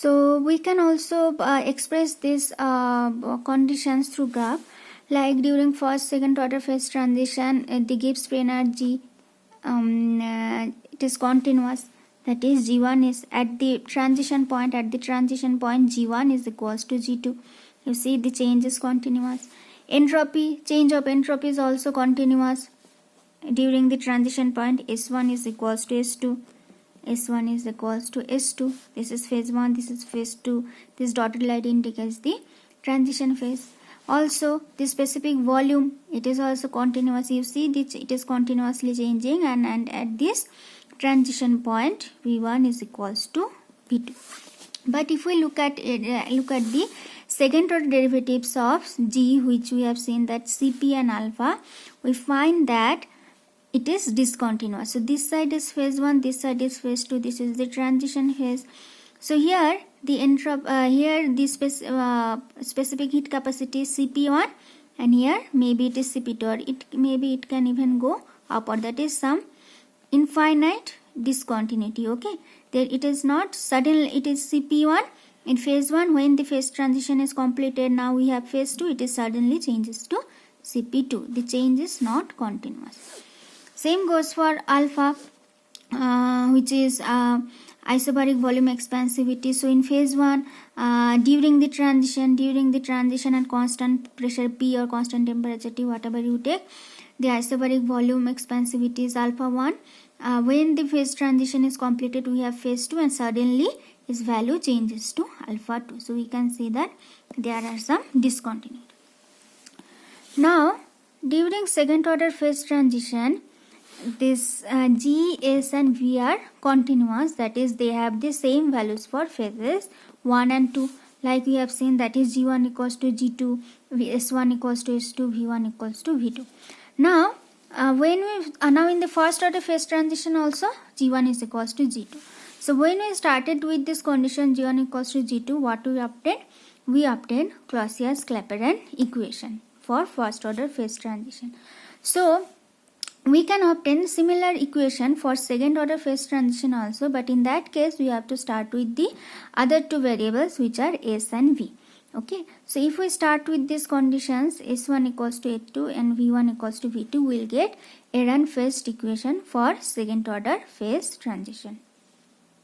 So we can also express these conditions through graph, like during first second order phase transition, the Gibbs free energy it is continuous, that is G1 is at the transition point, G1 is equals to G2. You see the change is continuous. Entropy, change of entropy is also continuous. During the transition point, S1 is equals to S2. S1 is equals to S2. This is phase 1, this is phase 2. This dotted line indicates the transition phase. Also, the specific volume, it is also continuous. You see it is continuously changing, and at this transition point, V1 is equals to V2. But if we look at the second order derivatives of G, which we have seen that Cp and alpha, we find that it is discontinuous. So this side is phase 1, this side is phase 2, this is the transition phase. So here the specific heat capacity is Cp1, and here maybe it is Cp2, or maybe it can even go upward. That is some infinite discontinuity. Okay, there it is not suddenly, it is Cp1 in phase 1. When the phase transition is completed, now we have phase 2, it is suddenly changes to Cp2. The change is not continuous. Same goes for alpha, which is isobaric volume expansivity. So in phase 1, during the transition at constant pressure P or constant temperature T, whatever you take, the isobaric volume expansivity is alpha 1. When the phase transition is completed, we have phase 2, and suddenly its value changes to alpha 2. So we can see that there are some discontinuity. Now, during second order phase transition, this G, S and V are continuous, that is they have the same values for phases 1 and 2, like we have seen, that is G1 equals to G2, S1 equals to S2, V1 equals to V2. Now when we now in the first order phase transition also, G1 is equals to G2. So when we started with this condition G1 equals to G2, what we obtained? We obtained Clausius-Clapeyron equation for first order phase transition. So we can obtain similar equation for second order phase transition also, but in that case we have to start with the other two variables, which are S and V. Okay, so if we start with these conditions, S1 equals to S2 and V1 equals to V2, we will get Arrhenius-Fest equation for second order phase transition.